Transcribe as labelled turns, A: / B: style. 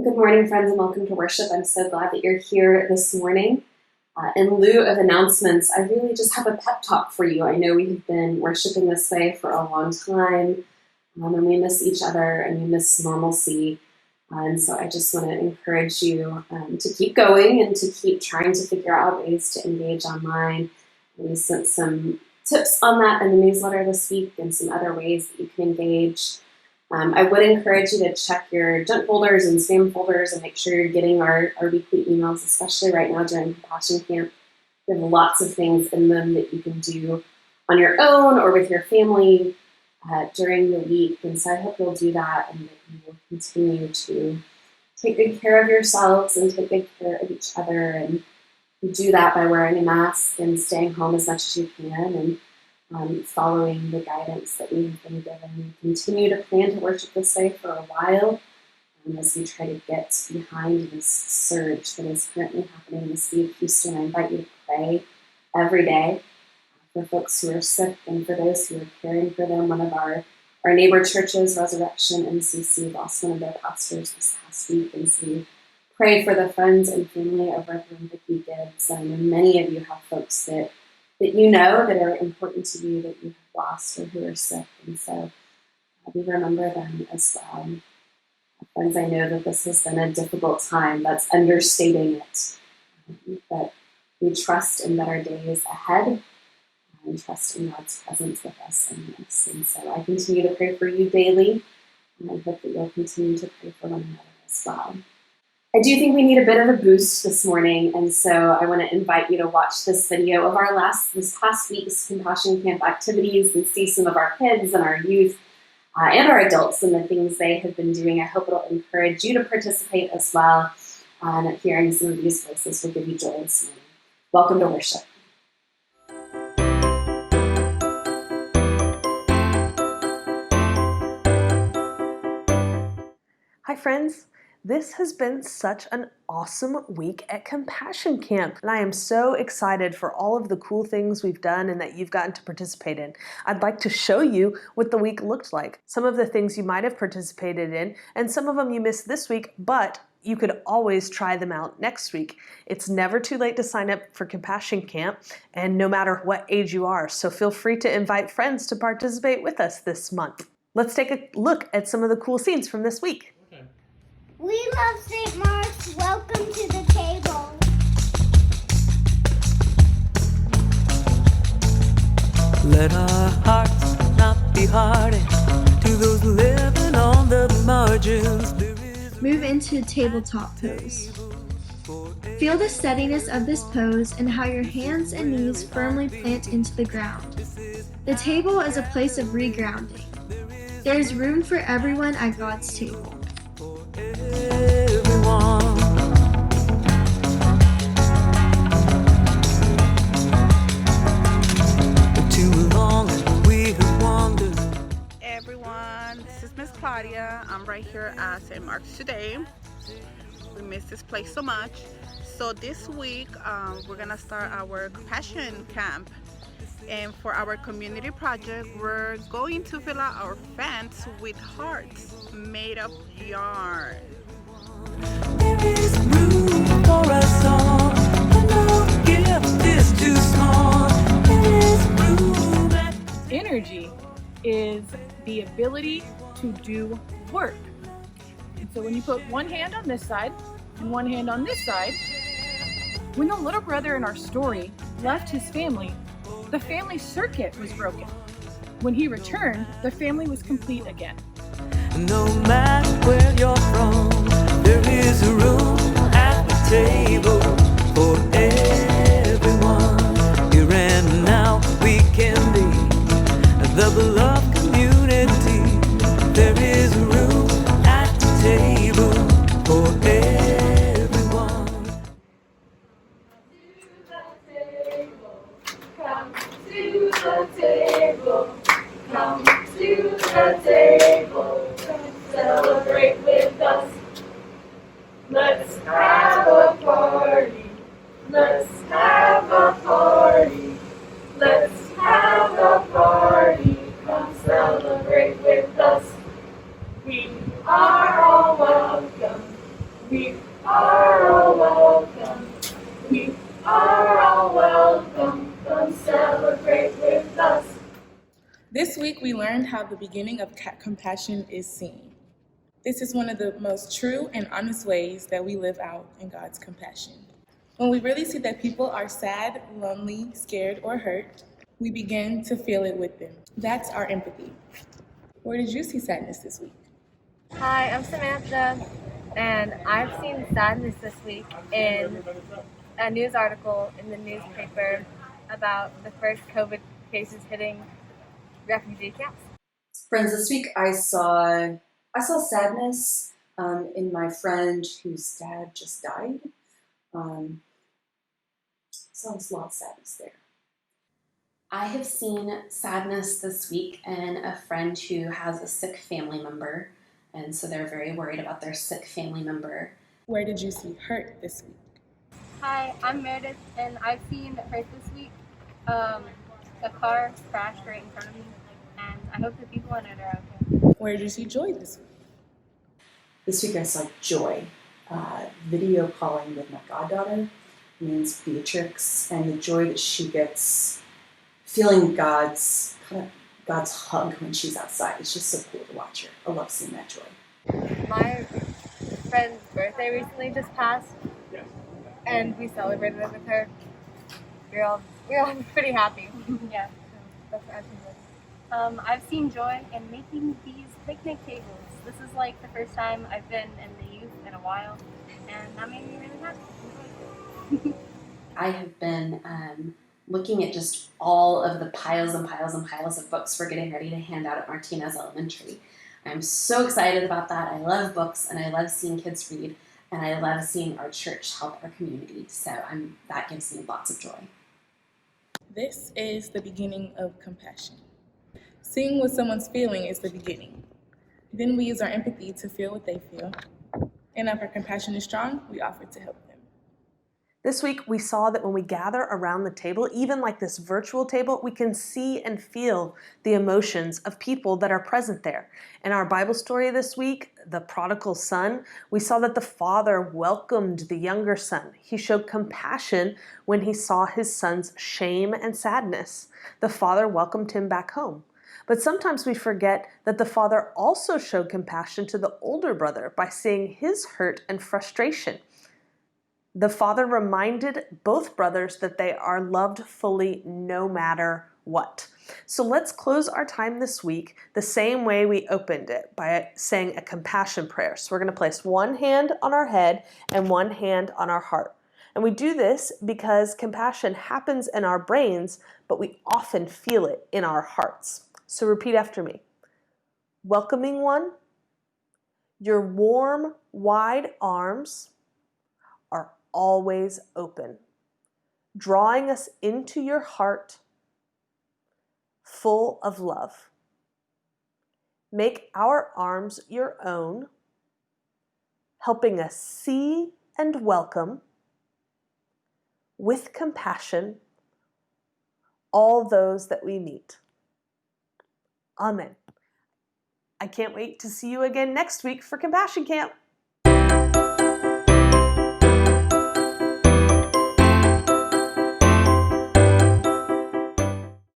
A: Good morning, friends, and welcome to worship. I'm so glad that you're here this morning. In lieu of announcements, I really just have a pep talk for you. I know we have been worshiping this way for a long time, and we miss each other, and we miss normalcy. And so I just want to encourage you to keep going and to keep trying to figure out ways to engage online. We sent some tips on that in the newsletter this week and some other ways that you can engage. I would encourage you to check your junk folders and spam folders and make sure you're getting our weekly emails, especially right now during Compassion Camp. We have lots of things in them that you can do on your own or with your family during the week. And so I hope you'll do that and that you will continue to take good care of yourselves and take good care of each other. And you do that by wearing a mask and staying home as much as you can and following the guidance that we've been given. We continue to plan to worship this way for a while as we try to get behind this surge that is currently happening in the city of Houston. I invite you to pray every day for folks who are sick and for those who are caring for them. One of our neighbor churches, Resurrection MCC, lost one of their pastors this past week, and so we pray for the friends and family of Reverend Vicki Gibbs. And many of you have folks that you know that are important to you that you have lost or who are sick, and so we remember them as well. Friends, I know that this has been a difficult time. That's understating it. But we trust in better days ahead and trust in God's presence with us in this. And so I continue to pray for you daily, and I hope that you'll continue to pray for one another as well. I do think we need a bit of a boost this morning, and so I want to invite you to watch this video of this past week's Compassion Camp activities and see some of our kids and our youth and our adults and the things they have been doing. I hope it'll encourage you to participate as well, and hearing some of these voices will give you joy this morning. Welcome to worship.
B: Hi, friends. This has been such an awesome week at Compassion Camp, and I am so excited for all of the cool things we've done and that you've gotten to participate in. I'd like to show you what the week looked like. Some of the things you might have participated in, and some of them you missed this week, but you could always try them out next week. It's never too late to sign up for Compassion Camp, and no matter what age you are, so feel free to invite friends to participate with us this month. Let's take a look at some of the cool scenes from this week.
C: We love St. Mark's. Welcome to the table.
D: Let our hearts not be hardened to those living on the margins.
E: Move into tabletop pose. Feel the steadiness of this pose and how your hands and knees firmly plant into the ground. The table is a place of regrounding. There is room for everyone at God's table.
D: Everyone. Too long we have wandered.
F: Everyone, this is Miss Claudia. I'm right here at St. Mark's today. We miss this place so much. So this week we're gonna start our Compassion Camp, and for our community project we're going to fill out our fence with hearts made of yarn.
D: There is room for us all, and no gift is too small. There is room.
G: Energy is the ability to do work. And so when you put one hand on this side and one hand on this side, when the little brother in our story left his family, the family circuit was broken. When he returned, the family was complete again.
D: No matter where you're from, there is a room at the table for everyone. Here and now we can be the beloved community. There is room at the table for everyone.
H: Come to the table. Come to the table. Celebrate with us. Let's have a party. Let's have a party. Let's have a party. Come celebrate with us. We are all welcome.
I: This week we learned how the beginning of compassion is seen. This is one of the most true and honest ways that we live out in God's compassion. When we really see that people are sad, lonely, scared, or hurt, we begin to feel it with them. That's our empathy. Where did you see sadness this week?
J: Hi, I'm Samantha, and I've seen sadness this week in a news article in the newspaper about the first COVID cases hitting refugee camps.
K: Friends, this week I saw sadness in my friend whose dad just died. So there's a lot of sadness there.
A: I have seen sadness this week in a friend who has a sick family member, and so they're very worried about their sick family member.
I: Where did you see hurt this week?
J: Hi, I'm Meredith, and I've seen hurt this week. A car crashed right in front of me, and I hope the people in it are okay.
I: Where did you see joy this week?
K: This week I saw joy. Video calling with my goddaughter. Her name's Beatrix, and the joy that she gets feeling God's hug when she's outside. It's just so cool to watch her. I love seeing that joy.
J: My friend's birthday recently just passed, and we celebrated it with her. We're all pretty happy.
L: Yeah,
J: That's actually good.
L: I've seen joy in making these picnic tables. This is like the first time I've been in the youth in a while, and that made me really happy.
A: I have been looking at just all of the piles and piles and piles of books we're getting ready to hand out at Martinez Elementary. I'm so excited about that. I love books, and I love seeing kids read, and I love seeing our church help our community. So that gives me lots of joy.
I: This is the beginning of compassion. Seeing what someone's feeling is the beginning. Then we use our empathy to feel what they feel. And if our compassion is strong, we offer to help them.
B: This week, we saw that when we gather around the table, even like this virtual table, we can see and feel the emotions of people that are present there. In our Bible story this week, the prodigal son, we saw that the father welcomed the younger son. He showed compassion when he saw his son's shame and sadness. The father welcomed him back home. But sometimes we forget that the father also showed compassion to the older brother by seeing his hurt and frustration. The father reminded both brothers that they are loved fully no matter what. So let's close our time this week the same way we opened it, by saying a compassion prayer. So we're going to place one hand on our head and one hand on our heart. And we do this because compassion happens in our brains, but we often feel it in our hearts. So repeat after me. Welcoming one, your warm, wide arms are always open, drawing us into your heart, full of love. Make our arms your own, helping us see and welcome with compassion all those that we meet. Amen. I can't wait to see you again next week for Compassion Camp.